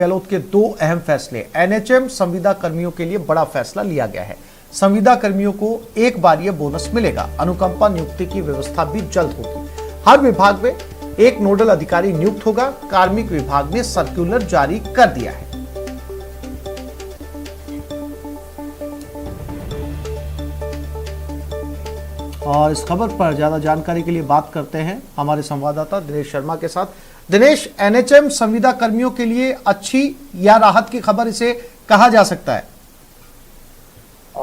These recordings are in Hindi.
गहलोत के दो अहम फैसले। एनएचएम संविदा कर्मियों के लिए बड़ा फैसला लिया गया है। संविदा कर्मियों को एक बार ये बोनस मिलेगा। अनुकंपा नियुक्ति की व्यवस्था भी जल्द होगी। हर विभाग में एक नोडल अधिकारी नियुक्त होगा। कार्मिक विभाग ने सर्कुलर जारी कर दिया है। और इस खबर पर ज्यादा जानकारी के लिए बात करते हैं हमारे संवाददाता दिनेश शर्मा के साथ। दिनेश, एनएचएम संविदा कर्मियों के लिए अच्छी या राहत की खबर इसे कहा जा सकता है?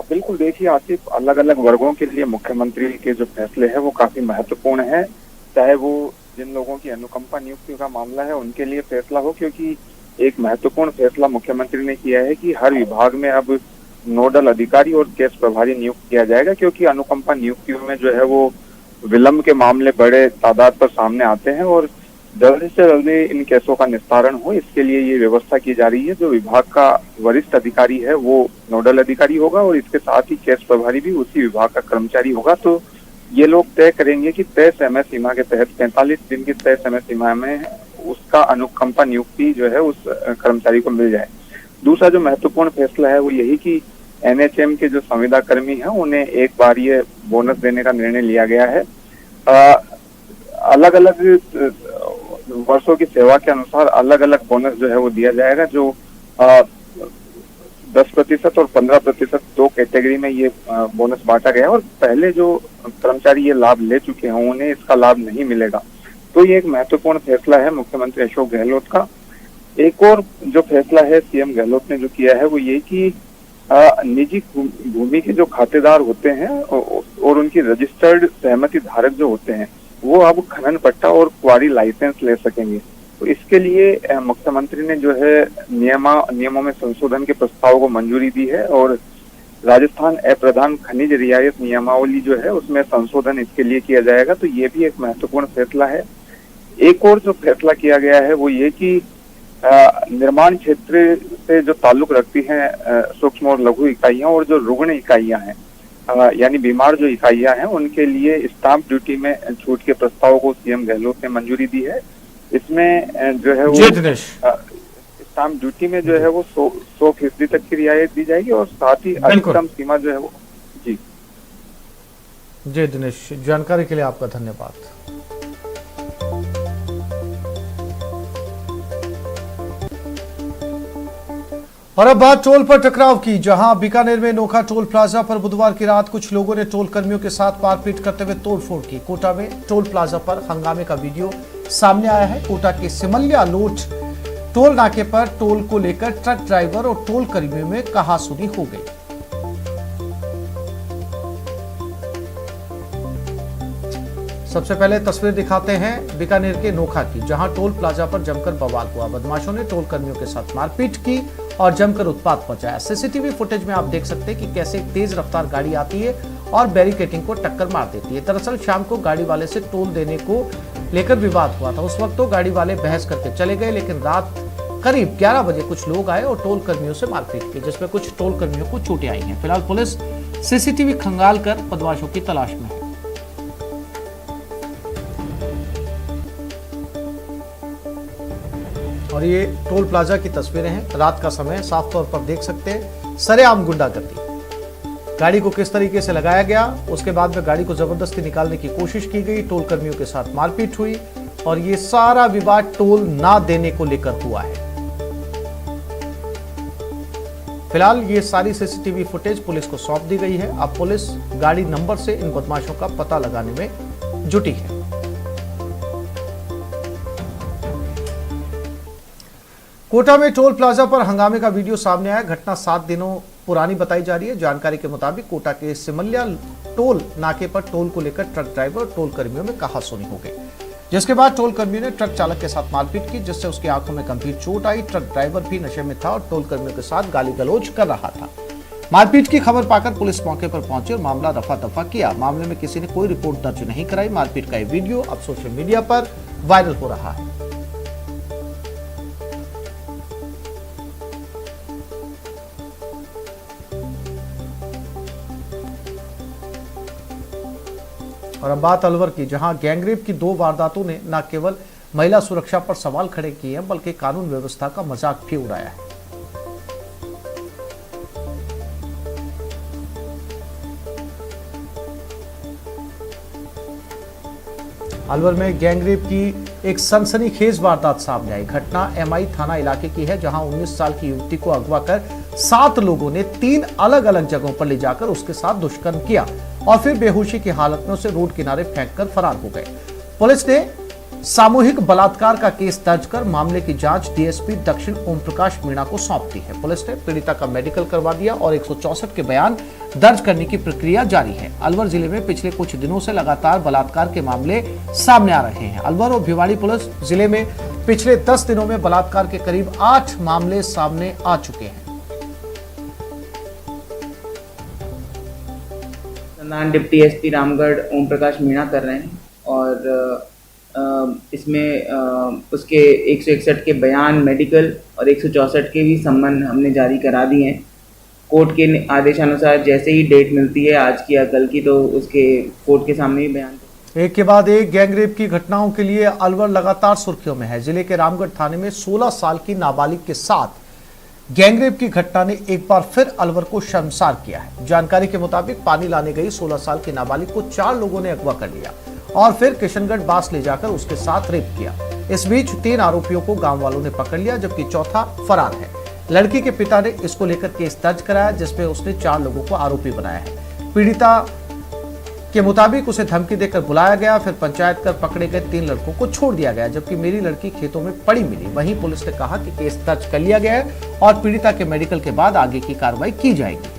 बिल्कुल, देखिए आसिफ, अलग अलग वर्गों के लिए मुख्यमंत्री के जो फैसले हैं वो काफी महत्वपूर्ण है। चाहे वो जिन लोगों की अनुकंपा नियुक्ति का मामला है उनके लिए फैसला हो, क्योंकि एक महत्वपूर्ण फैसला मुख्यमंत्री ने किया है कि हर विभाग में अब नोडल अधिकारी और केस प्रभारी नियुक्त किया जाएगा, क्योंकि अनुकंपा नियुक्तियों में जो है वो विलंब के मामले बड़े तादाद पर सामने आते हैं और जल्दी से जल्दी इन केसों का निस्तारण हो, इसके लिए ये व्यवस्था की जा रही है। जो विभाग का वरिष्ठ अधिकारी है वो नोडल अधिकारी होगा और इसके साथ ही केस प्रभारी भी उसी विभाग का कर्मचारी होगा। तो ये लोग तय करेंगे कि तय समय सीमा के तहत 45 दिन की तय समय सीमा में उसका अनुकंपा नियुक्ति जो है उस कर्मचारी को मिल जाए। दूसरा जो महत्वपूर्ण फैसला है वो यही कि एनएचएम के जो संविदा कर्मी हैं उन्हें एक बार ये बोनस देने का निर्णय लिया गया है। अलग अलग वर्षों की सेवा के अनुसार अलग अलग बोनस जो है वो दिया जाएगा। जो 10% और 15% दो कैटेगरी में ये बोनस बांटा गया है और पहले जो कर्मचारी ये लाभ ले चुके हैं उन्हें इसका लाभ नहीं मिलेगा। तो ये एक महत्वपूर्ण फैसला है मुख्यमंत्री अशोक गहलोत का। एक और जो फैसला है सीएम गहलोत ने जो किया है वो ये कि निजी भूमि के जो खातेदार होते हैं और उनकी रजिस्टर्ड सहमति धारक जो होते हैं वो अब खनन पट्टा और क्वारी लाइसेंस ले सकेंगे। तो इसके लिए मुख्यमंत्री ने जो है नियमों में संशोधन के प्रस्ताव को मंजूरी दी है और राजस्थान अप्रधान खनिज रियायत नियमावली जो है उसमें संशोधन इसके लिए किया जाएगा। तो ये भी एक महत्वपूर्ण फैसला है। एक और जो फैसला किया गया है वो ये कि निर्माण क्षेत्र से जो ताल्लुक रखती हैं सूक्ष्म और लघु इकाइयां और जो रुग्ण इकाइयां हैं यानी बीमार जो इकाइयां हैं उनके लिए स्टाम्प ड्यूटी में छूट के प्रस्ताव को सीएम गहलोत ने मंजूरी दी है। इसमें जो है वो स्टाम्प ड्यूटी में जो है वो 100% तक की रियायत दी जाएगी और साथ ही अधिकतम सीमा जो है वो जी दिनेश, जानकारी के लिए आपका धन्यवाद। और अब बात टोल पर टकराव की, जहां बीकानेर में नोखा टोल प्लाजा पर बुधवार की रात कुछ लोगों ने टोल कर्मियों के साथ मारपीट करते हुए तोड़फोड़ की। कोटा में टोल प्लाजा पर हंगामे का वीडियो सामने आया है। कोटा के सिमलिया लोट टोल नाके पर टोल को लेकर ट्रक ड्राइवर और टोल कर्मियों में कहासुनी हो गई। सबसे पहले तस्वीर दिखाते हैं बीकानेर के नोखा की, जहां टोल प्लाजा पर जमकर बवाल हुआ। बदमाशों ने टोल कर्मियों के साथ मारपीट की और जमकर उत्पात मचाया। सीसीटीवी फुटेज में आप देख सकते हैं कि कैसे तेज रफ्तार गाड़ी आती है और बैरिकेडिंग को टक्कर मार देती है। दरअसल शाम को गाड़ी वाले से टोल देने को लेकर विवाद हुआ था। उस वक्त तो गाड़ी वाले बहस करके चले गए, लेकिन रात करीब 11 बजे कुछ लोग आए और टोल कर्मियों से मारपीट की, जिसमें कुछ टोल कर्मियों को चोटें आई हैं। फिलहाल पुलिस सीसीटीवी खंगाल कर बदमाशों की तलाश में है। और ये टोल प्लाजा की तस्वीरें हैं। रात का समय, साफ तौर पर देख सकते हैं सरेआम गुंडागर्दी। गाड़ी को किस तरीके से लगाया गया, उसके बाद में गाड़ी को जबरदस्ती निकालने की कोशिश की गई, टोल कर्मियों के साथ मारपीट हुई और ये सारा विवाद टोल ना देने को लेकर हुआ है। फिलहाल ये सारी सीसीटीवी फुटेज पुलिस को सौंप दी गई है। अब पुलिस गाड़ी नंबर से इन बदमाशों का पता लगाने में जुटी है। कोटा में टोल प्लाजा पर हंगामे का वीडियो सामने आया। घटना 7 दिनों पुरानी बताई जा रही है। जानकारी के मुताबिक कोटा के सिमलिया टोल नाके पर टोल को लेकर ट्रक ड्राइवर और टोल कर्मियों में कहासुनी हो गई, जिसके बाद टोल कर्मियों ने ट्रक चालक के साथ मारपीट की, जिससे उसकी आंखों में गंभीर चोट आई। ट्रक ड्राइवर भी नशे में था और टोल कर्मियों के साथ गाली गलौज कर रहा था। मारपीट की खबर पाकर पुलिस मौके पर पहुंची और मामला रफा दफा किया। मामले में किसी ने कोई रिपोर्ट दर्ज नहीं कराई। मारपीट का ये वीडियो अब सोशल मीडिया पर वायरल हो रहा है। और अब बात अलवर की, जहां गैंगरेप की 2 वारदातों ने न केवल महिला सुरक्षा पर सवाल खड़े किए हैं, बल्कि कानून व्यवस्था का मजाक भी उड़ाया है। अलवर में गैंगरेप की एक सनसनीखेज वारदात सामने आई। घटना एमआई थाना इलाके की है, जहां 19 साल की युवती को अगवा कर 7 लोगों ने 3 अलग अलग जगहों पर ले जाकर उसके साथ दुष्कर्म किया और फिर बेहोशी की हालत में उसे रोड किनारे फेंककर फरार हो गए। पुलिस ने सामूहिक बलात्कार का केस दर्ज कर मामले की जांच डीएसपी दक्षिण ओम प्रकाश मीणा को सौंप दी है। पुलिस ने पीड़िता का मेडिकल करवा दिया और 164 के बयान दर्ज करने की प्रक्रिया जारी है। अलवर जिले में पिछले कुछ दिनों से लगातार बलात्कार के मामले सामने आ रहे हैं। अलवर और भिवाड़ी पुलिस जिले में पिछले 10 दिनों में बलात्कार के करीब 8 मामले सामने आ चुके हैं। डिप्टी एसपी रामगढ़ ओम प्रकाश मीणा कर रहे हैं और इसमें उसके 161 के बयान मेडिकल और 164 के भी सम्मन हमने जारी करा दिए हैं। कोर्ट के आदेशानुसार जैसे ही डेट मिलती है, आज की या कल की, तो उसके कोर्ट के सामने ही बयान। एक के बाद एक गैंगरेप की घटनाओं के लिए अलवर लगातार सुर्खियों में है। जिले के रामगढ़ थाने में 16 साल की नाबालिग के साथ गैंगरेप की घटना ने एक बार फिर अलवर को शर्मसार किया है। जानकारी के मुताबिक पानी लाने गई 16 साल की नाबालिग को 4 लोगों ने अगवा कर लिया और फिर किशनगढ़ बास ले जाकर उसके साथ रेप किया। इस बीच 3 आरोपियों को गांव वालों ने पकड़ लिया, जबकि चौथा फरार है। लड़की के पिता ने इसको लेकर केस दर्ज कराया, जिसमें उसने 4 लोगों को आरोपी बनाया है। पीड़िता के मुताबिक उसे धमकी देकर बुलाया गया, फिर पंचायत कर पकड़े गए 3 लड़कों को छोड़ दिया गया, जबकि मेरी लड़की खेतों में पड़ी मिली। वहीं पुलिस ने कहा कि केस दर्ज कर लिया गया है और पीड़िता के मेडिकल के बाद आगे की कार्रवाई की जाएगी।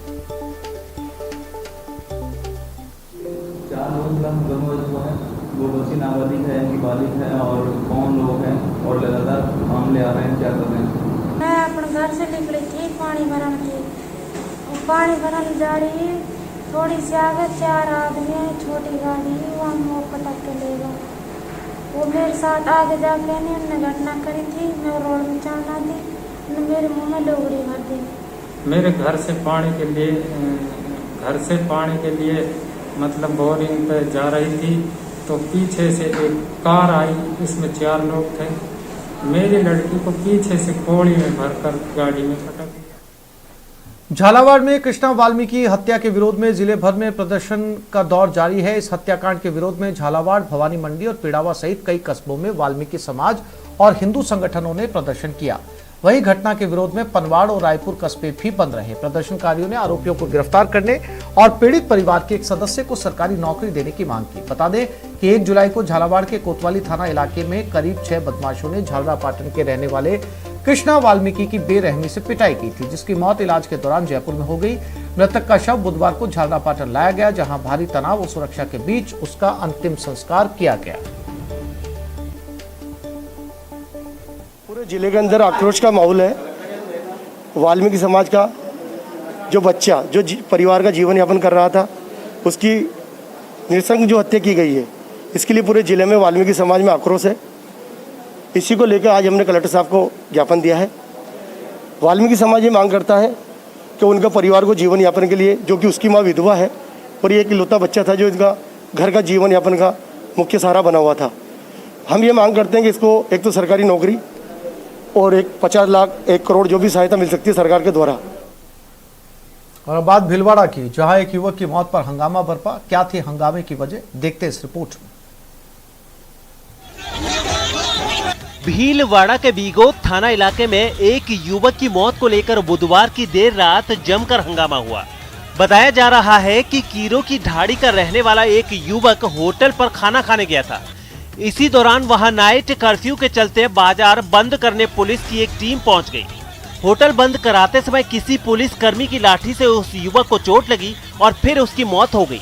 वो बच्ची नाबालिग है कि बालिग है और कौन लोग हैं और लगातार मामले आ रहे हैं, क्या कर रहे हैं? मैं अपने घर से निकली थी पानी भरने की, पानी भरने जा रही, थोड़ी सी आगे 4 आदमी है, छोटी गाड़ी, वो हमको पटक के ले गए। वो मेरे साथ आगे जाके उन्होंने घटना करी थी। मैं रोड में चलना थी, मेरे मुँह में लोगड़ी भर दी। मेरे घर से पानी के लिए मतलब बोरिंग पे जा रही थी, तो पीछे से एक कार आई, इसमें 4 लोग थे। मेरी लड़की को पीछे से कोड़ी में भरकर गाड़ी में पटक दिया। झालावाड़ में कृष्णा वाल्मीकि हत्या के विरोध में जिले भर में प्रदर्शन का दौर जारी है। इस हत्याकांड के विरोध में झालावाड़, भवानी मंडी और पिड़ावा सहित कई कस्बों में वाल्मीकि समाज और हिंदू संगठनों ने प्रदर्शन किया। वहीं घटना के विरोध में पनवाड़ और रायपुर कस्बे भी बंद रहे। प्रदर्शनकारियों ने आरोपियों को गिरफ्तार करने और पीड़ित परिवार के एक सदस्य को सरकारी नौकरी देने की मांग की। बता दें कि 1 जुलाई को झालावाड़ के कोतवाली थाना इलाके में करीब 6 बदमाशों ने झालरापाटन के रहने वाले कृष्णा वाल्मीकि की बेरहमी से पिटाई की थी, जिसकी मौत इलाज के दौरान जयपुर में हो गई। मृतक का शव बुधवार को झालरापाटन लाया गया, जहां भारी तनाव और सुरक्षा के बीच उसका अंतिम संस्कार किया गया। पूरे जिले के अंदर आक्रोश का माहौल है। वाल्मीकि समाज का जो बच्चा जो परिवार का जीवन यापन कर रहा था, उसकी नृशंस जो हत्या की गई है, इसके लिए पूरे जिले में वाल्मीकि समाज में आक्रोश है। इसी को लेकर आज हमने कलेक्टर साहब को ज्ञापन दिया है। वाल्मीकि समाज ये मांग करता है कि उनका परिवार को जीवन यापन के लिए, जो कि उसकी माँ विधवा है और ये एक इकलौता बच्चा था जो इसका घर का जीवन यापन का मुख्य सहारा बना हुआ था, हम ये मांग करते हैं कि इसको एक तो सरकारी नौकरी और एक 50 लाख 1 करोड़ जो भी सहायता मिल सकती है सरकार के द्वारा। और बात भिलवाड़ा की, जहां एक युवक की मौत पर हंगामा बरपा। क्या थी हंगामे की वजह, देखते इस रिपोर्ट में। भीलवाड़ा के बीगोत थाना इलाके में एक युवक की मौत को लेकर बुधवार की देर रात जमकर हंगामा हुआ। बताया जा रहा है कि कीरों की ढाड़ी का रहने वाला एक युवक होटल पर खाना खाने गया था। इसी दौरान वहां नाइट कर्फ्यू के चलते बाजार बंद करने पुलिस की एक टीम पहुंच गई। होटल बंद कराते समय किसी पुलिस कर्मी की लाठी से उस युवक को चोट लगी और फिर उसकी मौत हो गई।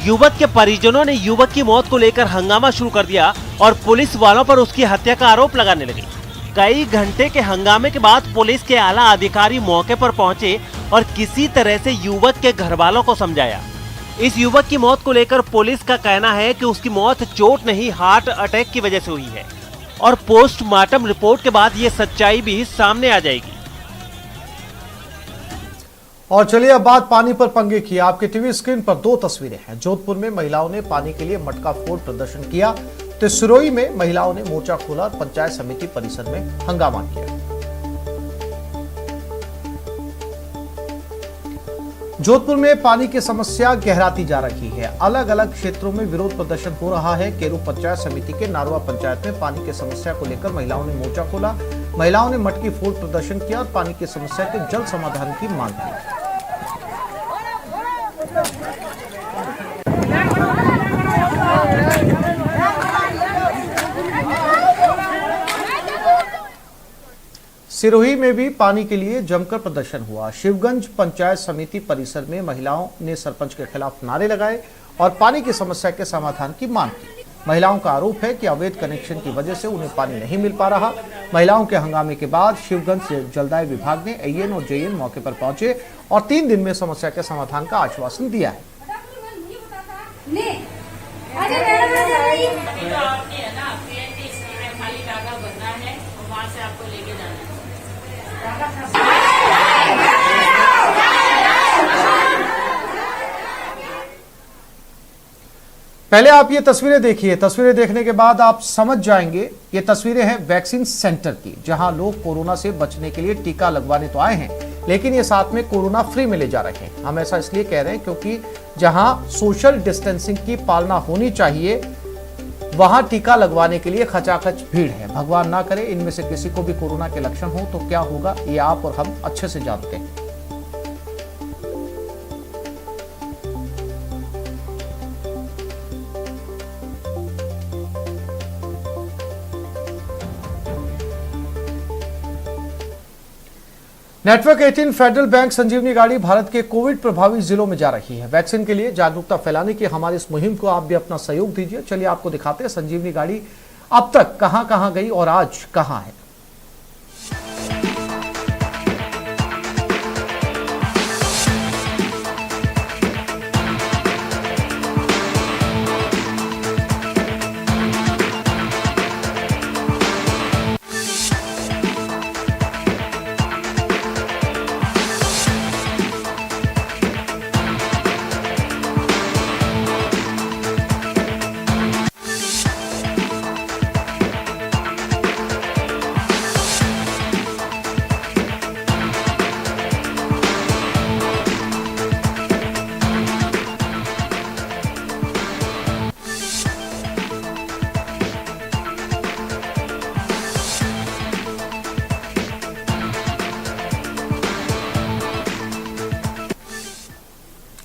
युवक के परिजनों ने युवक की मौत को लेकर हंगामा शुरू कर दिया और पुलिस वालों पर उसकी हत्या का आरोप लगाने लगे। कई घंटे के हंगामे के बाद पुलिस के आला अधिकारी मौके पर पहुंचे और किसी तरह से युवक के घर वालों को समझाया। इस युवक की मौत को लेकर पुलिस का कहना है कि उसकी मौत चोट नहीं, हार्ट अटैक की वजह से हुई है और पोस्टमार्टम रिपोर्ट के बाद ये सच्चाई भी सामने आ जाएगी। और चलिए अब बात पानी पर पंगे की। आपके टीवी स्क्रीन पर 2 तस्वीरें हैं। जोधपुर में महिलाओं ने पानी के लिए मटका फोड़ प्रदर्शन किया। तो सिरोही में महिलाओं ने मोर्चा खोला और पंचायत समिति परिसर में हंगामा किया। जोधपुर में पानी की समस्या गहराती जा रही है। अलग अलग क्षेत्रों में विरोध प्रदर्शन हो रहा है। केरू पंचायत समिति के नारवा पंचायत में पानी की समस्या को लेकर महिलाओं ने मोर्चा खोला। महिलाओं ने मटकी फोड़ प्रदर्शन किया और पानी की समस्या के जल्द समाधान की मांग की। सिरोही में भी पानी के लिए जमकर प्रदर्शन हुआ। शिवगंज पंचायत समिति परिसर में महिलाओं ने सरपंच के खिलाफ नारे लगाए और पानी की समस्या के समाधान की मांग की। महिलाओं का आरोप है कि अवैध कनेक्शन की वजह से उन्हें पानी नहीं मिल पा रहा। महिलाओं के हंगामे के बाद शिवगंज जलदाय विभाग ने एएन और जेएन मौके पर पहुंचे और 3 दिन में समस्या के समाधान का आश्वासन दिया है। पहले आप ये तस्वीरें देखिए। तस्वीरें देखने के बाद आप समझ जाएंगे। ये तस्वीरें हैं वैक्सीन सेंटर की, जहां लोग कोरोना से बचने के लिए टीका लगवाने तो आए हैं, लेकिन ये साथ में कोरोना फ्री में ले जा रहे हैं। हम ऐसा इसलिए कह रहे हैं क्योंकि जहां सोशल डिस्टेंसिंग की पालना होनी चाहिए, वहां टीका लगवाने के लिए खचाखच भीड़ है। भगवान ना करे इनमें से किसी को भी कोरोना के लक्षण हो तो क्या होगा, ये आप और हम अच्छे से जानते हैं। नेटवर्क 18 फेडरल बैंक संजीवनी गाड़ी भारत के कोविड प्रभावित जिलों में जा रही है। वैक्सीन के लिए जागरूकता फैलाने की हमारी इस मुहिम को आप भी अपना सहयोग दीजिए। चलिए आपको दिखाते हैं संजीवनी गाड़ी अब तक कहां गई और आज कहां है।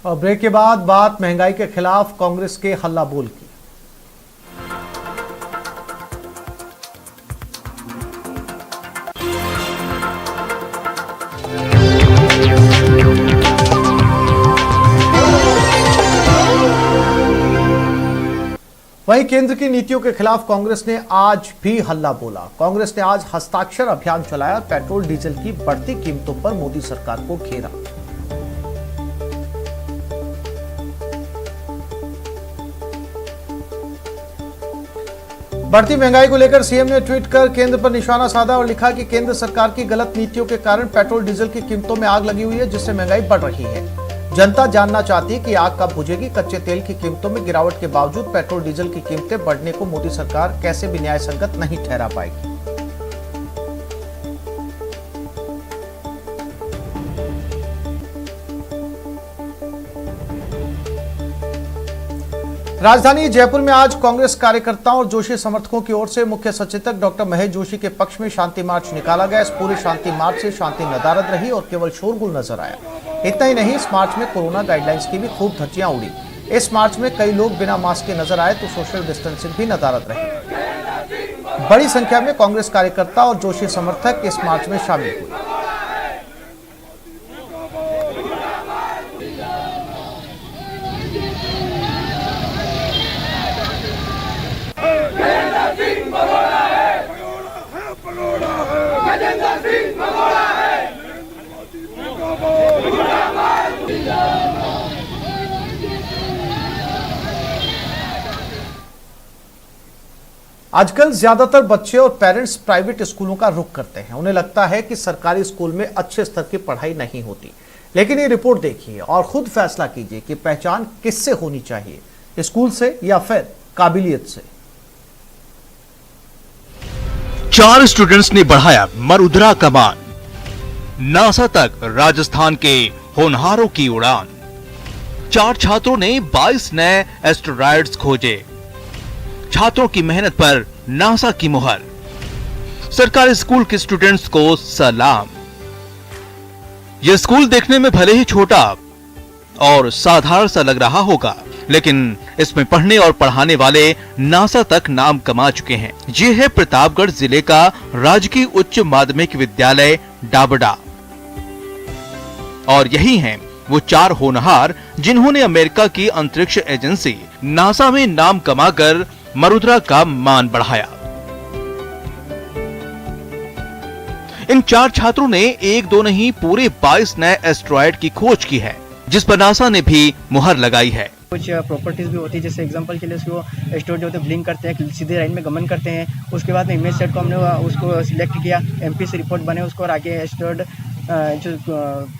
और ब्रेक के बाद बात महंगाई के खिलाफ कांग्रेस के हल्ला बोल की। वहीं केंद्र की नीतियों के खिलाफ कांग्रेस ने आज भी हल्ला बोला। कांग्रेस ने आज हस्ताक्षर अभियान चलाया। पेट्रोल डीजल की बढ़ती कीमतों पर मोदी सरकार को घेरा। बढ़ती महंगाई को लेकर सीएम ने ट्वीट कर केंद्र पर निशाना साधा और लिखा कि केंद्र सरकार की गलत नीतियों के कारण पेट्रोल डीजल की कीमतों में आग लगी हुई है, जिससे महंगाई बढ़ रही है। जनता जानना चाहती है कि आग कब बुझेगी। कच्चे तेल की कीमतों में गिरावट के बावजूद पेट्रोल डीजल की कीमतें बढ़ने को मोदी सरकार कैसे भी न्याय संगत नहीं ठहरा पाएगी। राजधानी जयपुर में आज कांग्रेस कार्यकर्ताओं और जोशी समर्थकों की ओर से मुख्य सचेतक डॉक्टर महेश जोशी के पक्ष में शांति मार्च निकाला गया। इस पूरे शांति मार्च से शांति नदारद रही और केवल शोरगुल नजर आया। इतना ही नहीं, इस मार्च में कोरोना गाइडलाइंस की भी खूब धज्जियां उड़ी। इस मार्च में कई लोग बिना मास्क के नजर आए तो सोशल डिस्टेंसिंग भी नदारद रही। बड़ी संख्या में कांग्रेस कार्यकर्ता और जोशी समर्थक इस मार्च में शामिल हुए। आजकल ज्यादातर बच्चे और पेरेंट्स प्राइवेट स्कूलों का रुख करते हैं। उन्हें लगता है कि सरकारी स्कूल में अच्छे स्तर की पढ़ाई नहीं होती। लेकिन ये रिपोर्ट देखिए और खुद फैसला कीजिए कि पहचान किससे होनी चाहिए, स्कूल से या फिर काबिलियत से। 4 स्टूडेंट्स ने बढ़ाया मरुद्रा का मान। नासा तक राजस्थान के होनहारों की उड़ान। 4 छात्रों ने 22 नए एस्टेरॉयड्स खोजे। छात्रों की मेहनत पर नासा की मुहर। सरकारी स्कूल के स्टूडेंट्स को सलाम। यह स्कूल देखने में भले ही छोटा और साधारण सा लग रहा होगा, लेकिन इसमें पढ़ने और पढ़ाने वाले नासा तक नाम कमा चुके हैं। ये है प्रतापगढ़ जिले का राजकीय उच्च माध्यमिक विद्यालय डाबडा, और यही हैं वो 4 होनहार जिन्होंने अमेरिका की अंतरिक्ष एजेंसी नासा में नाम कमाकर मरुद्रा का मान बढ़ाया। इन 4 छात्रों ने 1-2 नहीं पूरे 22 नए एस्टेरॉयड की खोज की है, जिस पर नासा ने भी मुहर लगाई है। कुछ प्रॉपर्टीज भी होती है, जैसे एग्जांपल के लिए उसको एस्टेरॉयड जो होते हैं ब्लिंक करते हैं, सीधे लाइन में गमन करते हैं। उसके बाद में इमेज सेट को हमने उसको सिलेक्ट किया, एमपी से रिपोर्ट बने उसको, और आगे एस्टेरॉयड जो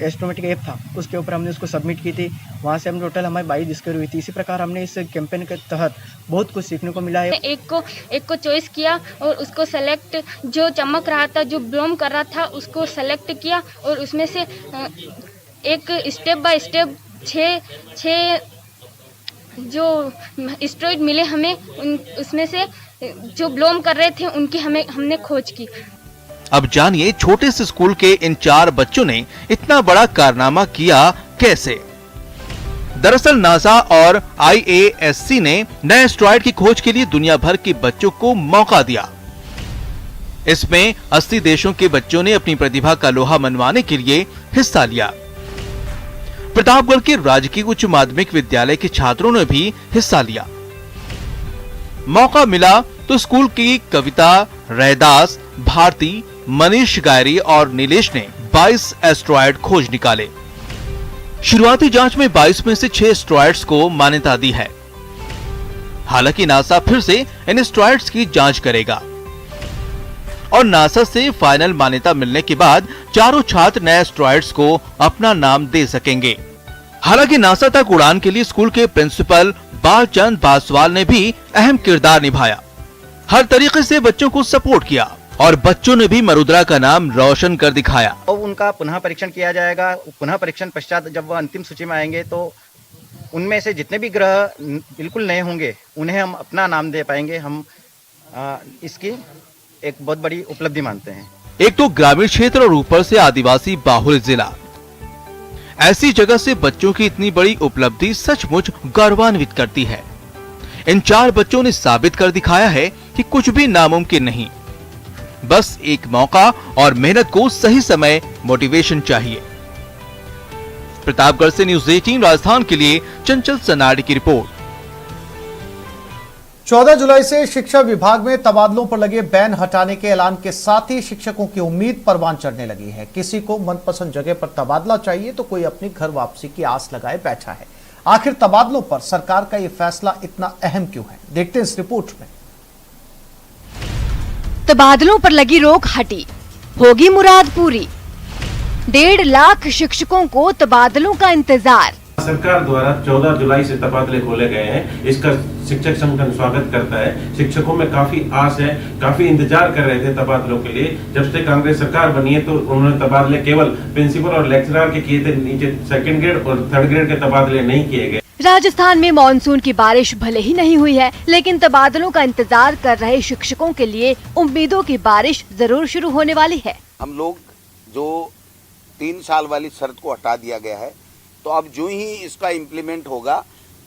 एस्ट्रोमेटिक ऐप था उसके ऊपर हमने उसको सबमिट की थी। वहाँ से हम टोटल हमारी 22 डिस्कवरी हुई थी। इसी प्रकार हमने इस कैंपेन के तहत बहुत कुछ सीखने को मिला है। एक को चॉइस किया और उसको सेलेक्ट, जो चमक रहा था, जो ब्लोम कर रहा था, उसको सेलेक्ट किया और उसमें से एक स्टेप बाय स्टेप 6 जो एस्टेरॉयड मिले हमें, उसमें से जो ब्लोम कर रहे थे उनकी हमने खोज की। अब जानिए छोटे से स्कूल के इन 4 बच्चों ने इतना बड़ा कारनामा किया कैसे। दरअसल नासा और IASC ने नए एस्टेरॉयड की खोज के लिए दुनिया भर के बच्चों को मौका दिया। इसमें 80 देशों के बच्चों ने अपनी प्रतिभा का लोहा मनवाने के लिए हिस्सा लिया। प्रतापगढ़ के राजकीय उच्च माध्यमिक विद्यालय के छात्रों ने भी हिस्सा लिया। मौका मिला तो स्कूल की कविता, रैदास, भारती, मनीष गायरी और नीलेश ने 22 एस्टेरॉयड खोज निकाले। शुरुआती जांच में 22 में से 6 एस्टेरॉयड्स को मान्यता दी है। हालांकि नासा फिर से इन एस्टेरॉयड्स की जांच करेगा और नासा से फाइनल मान्यता मिलने के बाद चारों छात्र नए एस्टेरॉयड्स को अपना नाम दे सकेंगे। हालांकि नासा तक उड़ान के लिए स्कूल के प्रिंसिपल बालचंद बासवाल ने भी अहम किरदार निभाया। हर तरीके से बच्चों को सपोर्ट किया और बच्चों ने भी मरुद्रा का नाम रोशन कर दिखाया। और उनका पुनः परीक्षण किया जाएगा। पुनः परीक्षण पश्चात जब वह अंतिम सूची में आएंगे तो उनमें से जितने भी ग्रह बिल्कुल नए होंगे उन्हें हम अपना नाम दे पाएंगे। हम इसकी एक बहुत बड़ी उपलब्धि मानते हैं। एक तो ग्रामीण क्षेत्र और ऊपर से आदिवासी बाहुल्य जिला, ऐसी जगह से बच्चों की इतनी बड़ी उपलब्धि सचमुच गौरवान्वित करती है। इन 4 बच्चों ने साबित कर दिखाया है कि कुछ भी नामुमकिन नहीं, बस एक मौका और मेहनत को सही समय मोटिवेशन चाहिए। प्रतापगढ़ से न्यूज़ 18 राजस्थान के लिए चंचल सनाडे की रिपोर्ट। 14 जुलाई से शिक्षा विभाग में तबादलों पर लगे बैन हटाने के ऐलान के साथ ही शिक्षकों की उम्मीद परवान चढ़ने लगी है। किसी को मनपसंद जगह पर तबादला चाहिए तो कोई अपनी घर वापसी की आस लगाए बैठा है। आखिर तबादलों पर सरकार का यह फैसला इतना अहम क्यों है, देखते हैं इस रिपोर्ट में। तबादलों पर लगी रोक हटी, होगी मुराद पूरी। 1.5 लाख शिक्षकों को तबादलों का इंतजार। सरकार द्वारा 14 जुलाई से तबादले खोले गए हैं। इसका शिक्षक संगठन स्वागत करता है। शिक्षकों में काफी आस है, काफी इंतजार कर रहे थे तबादलों के लिए। जब से कांग्रेस सरकार बनी है तो उन्होंने तबादले केवल प्रिंसिपल और लेक्चरर के किए थे, नीचे 2nd ग्रेड और 3rd ग्रेड के तबादले नहीं किए गए। राजस्थान में मॉनसून की बारिश भले ही नहीं हुई है, लेकिन तबादलों का इंतजार कर रहे शिक्षकों के लिए उम्मीदों की बारिश जरूर शुरू होने वाली है। हम लोग जो 3 साल वाली शर्त को हटा दिया गया है, तो अब जो ही इसका इम्प्लीमेंट होगा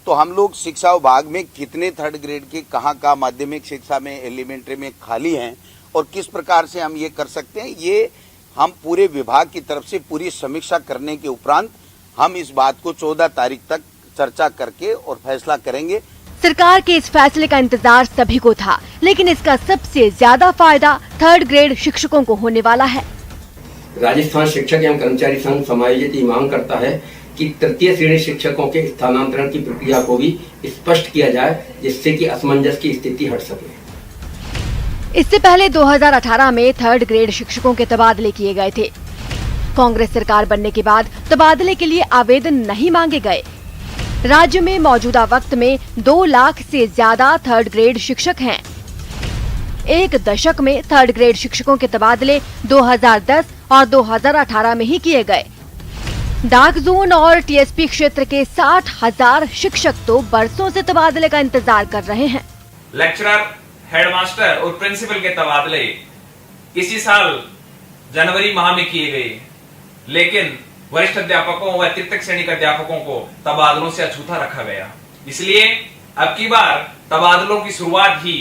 तो हम लोग शिक्षा विभाग में कितने 3rd ग्रेड के कहाँ माध्यमिक शिक्षा में, एलिमेंट्री में खाली हैं और किस प्रकार से हम ये कर सकते हैं, ये हम पूरे विभाग की तरफ से पूरी समीक्षा करने के उपरांत हम इस बात को 14 तारीख तक चर्चा करके और फैसला करेंगे। सरकार के इस फैसले का इंतजार सभी को था, लेकिन इसका सबसे ज्यादा फायदा 3rd ग्रेड शिक्षकों को होने वाला है। राजस्थान शिक्षक एवं कर्मचारी संघ समायोजित मांग करता है कि 3य श्रेणी शिक्षकों के स्थानांतरण की प्रक्रिया को भी स्पष्ट किया जाए, जिससे कि असमंजस की स्थिति हट सके। इससे पहले 2018 में 3rd ग्रेड शिक्षकों के तबादले किए गए थे। कांग्रेस सरकार बनने के बाद तबादले के लिए आवेदन नहीं मांगे गए। राज्य में मौजूदा वक्त में 2 लाख से ज्यादा 3rd ग्रेड शिक्षक हैं। एक दशक में थर्ड ग्रेड शिक्षकों के तबादले 2010 और 2018 में ही किए गए। डार्क जोन और टीएसपी क्षेत्र के 60,000 शिक्षक तो बरसों से तबादले का इंतजार कर रहे हैं। लेक्चरर, हेडमास्टर और प्रिंसिपल के तबादले इसी साल जनवरी माह में किए गए, लेकिन वरिष्ठ अध्यापकों व तृतीय श्रेणी के अध्यापकों को तबादलों से अछूता रखा गया। इसलिए अब की बार तबादलों की शुरुआत ही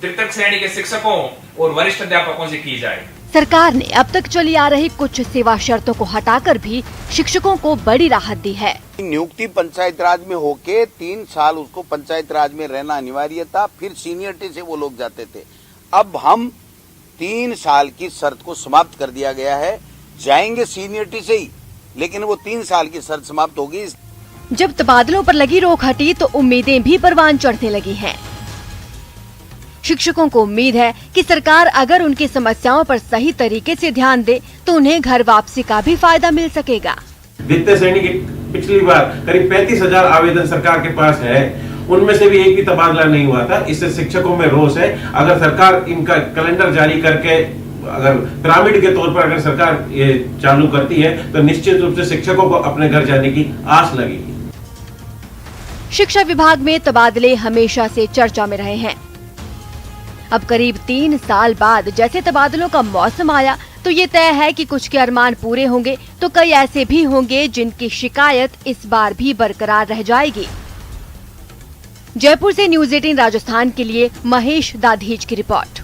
तृतीय श्रेणी के शिक्षकों और वरिष्ठ अध्यापकों से की जाए। सरकार ने अब तक चली आ रही कुछ सेवा शर्तों को हटाकर भी शिक्षकों को बड़ी राहत दी है। नियुक्ति पंचायत राज में होके 3 साल उसको पंचायत राज में रहना अनिवार्य था, फिर सीनियरिटी से वो लोग जाते थे। अब हम 3 साल की शर्त को समाप्त कर दिया गया है, जाएंगे सीनियरिटी से ही, लेकिन वो 3 साल की शर्त समाप्त होगी। जब तबादलों पर लगी रोक हटी तो उम्मीदें भी परवान चढ़ने लगी हैं। शिक्षकों को उम्मीद है कि सरकार अगर उनकी समस्याओं पर सही तरीके से ध्यान दे तो उन्हें घर वापसी का भी फायदा मिल सकेगा। द्वितीय श्रेणी की पिछली बार करीब 35,000 आवेदन सरकार के पास है, उनमें से भी एक भी तबादला नहीं हुआ था। इससे शिक्षकों में रोष है। अगर सरकार इनका कैलेंडर जारी करके अगर पिरामिड के तौर पर अगर सरकार ये चालू करती है तो निश्चित रूप से शिक्षकों को अपने घर जाने की आस लगेगी। शिक्षा विभाग में तबादले हमेशा से चर्चा में रहे हैं। अब करीब 3 साल बाद जैसे तबादलों का मौसम आया तो ये तय है कि कुछ के अरमान पूरे होंगे तो कई ऐसे भी होंगे जिनकी शिकायत इस बार भी बरकरार रह जाएगी। जयपुर से न्यूज़ 18 राजस्थान के लिए महेश दाधीच की रिपोर्ट।